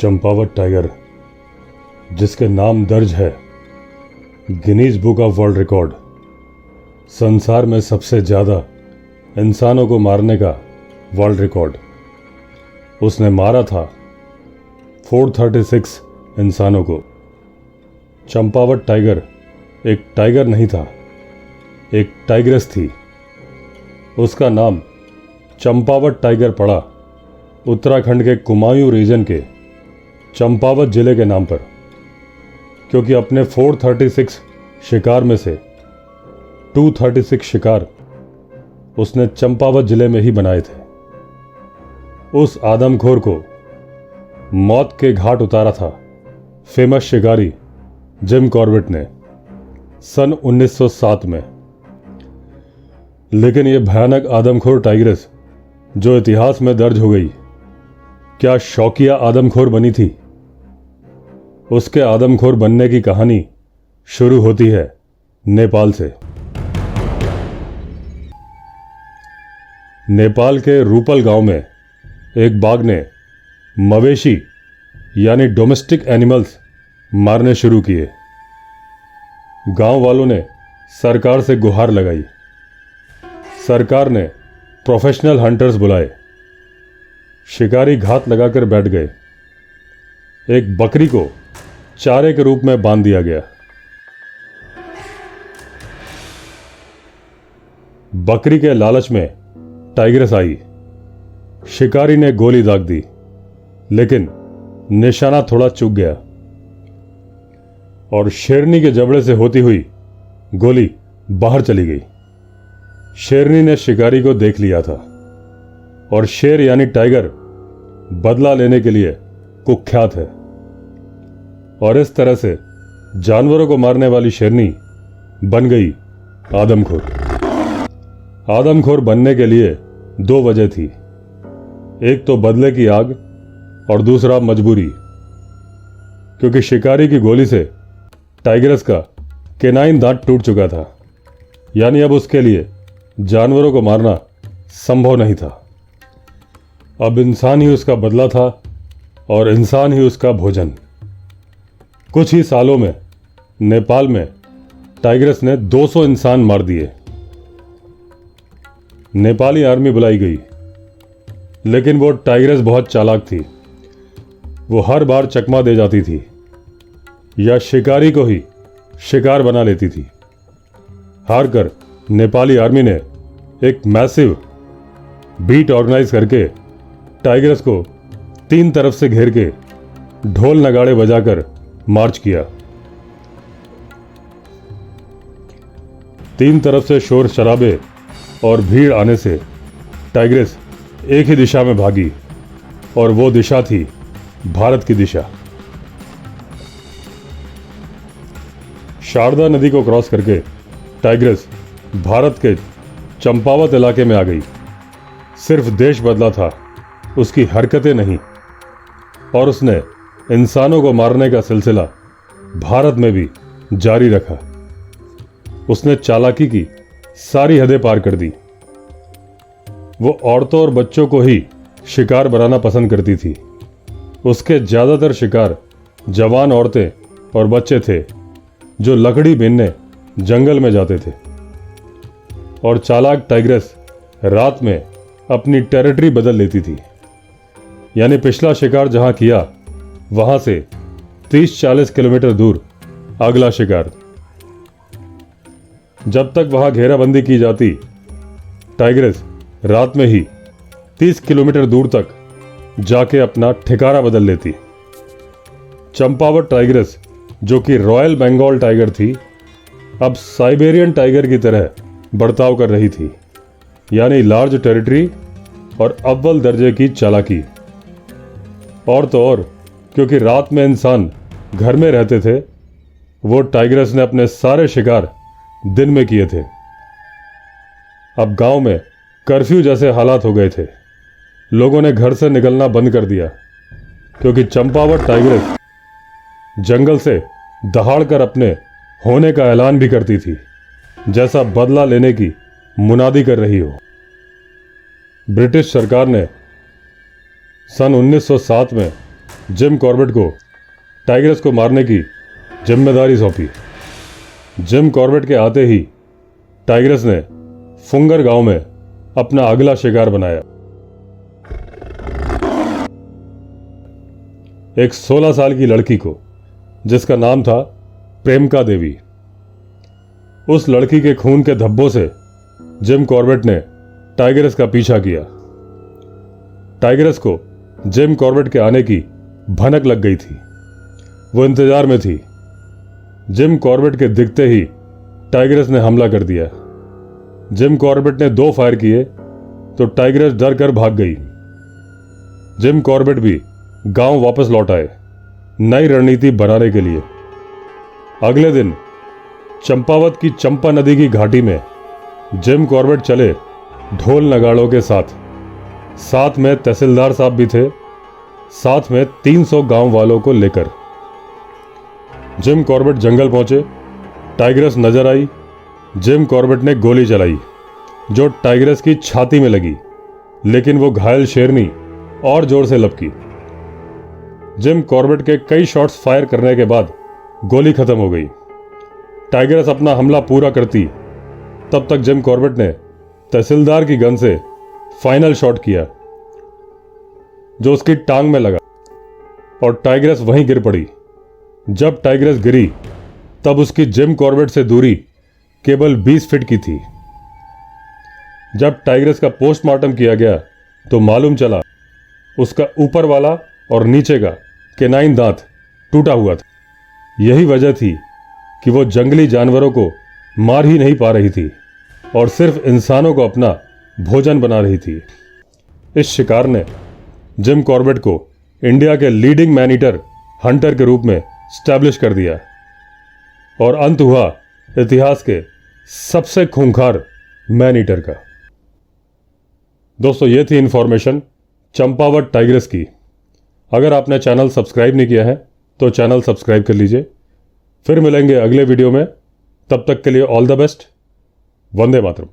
Champawat tiger, जिसके नाम दर्ज है Guinness book of world record, संसार में सबसे ज़्यादा इंसानों को मारने का वर्ल्ड रिकॉर्ड उसने मारा था 436 इंसानों को। चंपावत टाइगर एक टाइगर नहीं था, एक टाइग्रेस थी। उसका नाम चंपावत टाइगर पड़ा उत्तराखंड के कुमायूं रीजन के चंपावत जिले के नाम पर, क्योंकि अपने 436 शिकार में से 236 शिकार उसने चंपावत जिले में ही बनाए थे। उस आदमखोर को मौत के घाट उतारा था फेमस शिकारी जिम कॉर्बेट ने सन 1907 में। लेकिन यह भयानक आदमखोर टाइग्रेस जो इतिहास में दर्ज हो गई, क्या शौकिया आदमखोर बनी थी? उसके आदमखोर बनने की कहानी शुरू होती है नेपाल से। नेपाल के रूपल गांव में एक बाघ ने मवेशी यानी डोमेस्टिक एनिमल्स मारने शुरू किए। गांव वालों ने सरकार से गुहार लगाई। सरकार ने प्रोफेशनल हंटर्स बुलाए। शिकारी घात लगाकर बैठ गए। एक बकरी को चारे के रूप में बांध दिया गया। बकरी के लालच में टाइग्रेस आई। शिकारी ने गोली दाग दी, लेकिन निशाना थोड़ा चूक गया और शेरनी के जबड़े से होती हुई गोली बाहर चली गई। शेरनी ने शिकारी को देख लिया था और शेर यानी टाइगर बदला लेने के लिए कुख्यात है, और इस तरह से जानवरों को मारने वाली शेरनी बन गई आदमखोर। आदमखोर बनने के लिए दो वजह थी, एक तो बदले की आग और दूसरा मजबूरी, क्योंकि शिकारी की गोली से टाइग्रेस का केनाइन दांत टूट चुका था, यानी अब उसके लिए जानवरों को मारना संभव नहीं था। अब इंसान ही उसका बदला था और इंसान ही उसका भोजन। कुछ ही सालों में नेपाल में टाइग्रेस ने 200 इंसान मार दिए। नेपाली आर्मी बुलाई गई, लेकिन वो टाइग्रेस बहुत चालाक थी। वो हर बार चकमा दे जाती थी या शिकारी को ही शिकार बना लेती थी। हार कर नेपाली आर्मी ने एक मैसिव बीट ऑर्गेनाइज करके टाइग्रेस को 3 तरफ से घेर के ढोल नगाड़े बजाकर मार्च किया। 3 तरफ से शोर शराबे और भीड़ आने से टाइग्रेस एक ही दिशा में भागी, और वो दिशा थी भारत की दिशा। शारदा नदी को क्रॉस करके टाइग्रेस भारत के चंपावत इलाके में आ गई। सिर्फ देश बदला था, उसकी हरकतें नहीं, और उसने इंसानों को मारने का सिलसिला भारत में भी जारी रखा। उसने चालाकी की सारी हदें पार कर दी। वो औरतों और बच्चों को ही शिकार बनाना पसंद करती थी। उसके ज़्यादातर शिकार जवान औरतें और बच्चे थे जो लकड़ी बीनने जंगल में जाते थे। और चालाक टाइग्रेस रात में अपनी टेरिटरी बदल लेती थी, यानी पिछला शिकार जहां किया वहां से 30-40 किलोमीटर दूर अगला शिकार। जब तक वहां घेराबंदी की जाती, टाइग्रेस रात में ही 30 किलोमीटर दूर तक जाके अपना ठिकाना बदल लेती। चंपावत टाइग्रेस, जो कि रॉयल बंगाल टाइगर थी, अब साइबेरियन टाइगर की तरह बर्ताव कर रही थी, यानी लार्ज टेरिटरी और अव्वल दर्जे की चालाकी। और तो और, क्योंकि रात में इंसान घर में रहते थे, वो टाइग्रेस ने अपने सारे शिकार दिन में किए थे। अब गांव में कर्फ्यू जैसे हालात हो गए थे। लोगों ने घर से निकलना बंद कर दिया, क्योंकि चंपावत टाइग्रेस जंगल से दहाड़कर अपने होने का ऐलान भी करती थी, जैसा बदला लेने की मुनादी कर रही हो। ब्रिटिश सरकार ने सन 1907 में जिम कॉर्बेट को टाइग्रेस को मारने की जिम्मेदारी सौंपी। जिम कॉर्बेट के आते ही टाइग्रेस ने फुंगर गांव में अपना अगला शिकार बनाया। एक 16 साल की लड़की को, जिसका नाम था प्रेमका देवी। उस लड़की के खून के धब्बों से जिम कॉर्बेट ने टाइग्रेस का पीछा किया। टाइग्रेस को जिम कॉर्बेट के आने की भनक लग गई थी। वो इंतजार में थी। जिम कॉर्बेट के दिखते ही टाइग्रेस ने हमला कर दिया। जिम कॉर्बेट ने 2 फायर किए तो टाइग्रेस डर कर भाग गई। जिम कॉर्बेट भी गांव वापस लौट आए, नई रणनीति बनाने के लिए। अगले दिन चंपावत की चंपा नदी की घाटी में जिम कॉर्बेट चले ढोल नगाड़ों के साथ में तहसीलदार साहब भी थे, साथ में 300 गांव वालों को लेकर। जिम कॉर्बेट जंगल पहुंचे। टाइग्रेस नजर आई। जिम कॉर्बेट ने गोली चलाई जो टाइग्रेस की छाती में लगी, लेकिन वो घायल शेरनी और जोर से लपकी। जिम कॉर्बेट के कई शॉट्स फायर करने के बाद गोली खत्म हो गई। टाइग्रेस अपना हमला पूरा करती, तब तक जिम कॉर्बेट ने तहसीलदार की गन से फाइनल शॉट किया जो उसकी टांग में लगा और टाइग्रेस वहीं गिर पड़ी। जब टाइग्रेस गिरी तब उसकी जिम कॉर्बेट से दूरी केवल 20 फीट की थी। जब टाइग्रेस का पोस्टमार्टम किया गया तो मालूम चला उसका ऊपर वाला और नीचे का केनाइन दांत टूटा हुआ था। यही वजह थी कि वो जंगली जानवरों को मार ही नहीं पा रही थी और सिर्फ इंसानों को अपना भोजन बना रही थी। इस शिकार ने जिम कॉर्बेट को इंडिया के लीडिंग मैन ईटर हंटर के रूप में स्टैब्लिश कर दिया और अंत हुआ इतिहास के सबसे खूंखार मैन ईटर का। दोस्तों, ये थी इंफॉर्मेशन चंपावत टाइग्रेस की। अगर आपने चैनल सब्सक्राइब नहीं किया है तो चैनल सब्सक्राइब कर लीजिए। फिर मिलेंगे अगले वीडियो में। तब तक के लिए all the best. Vande Mataram.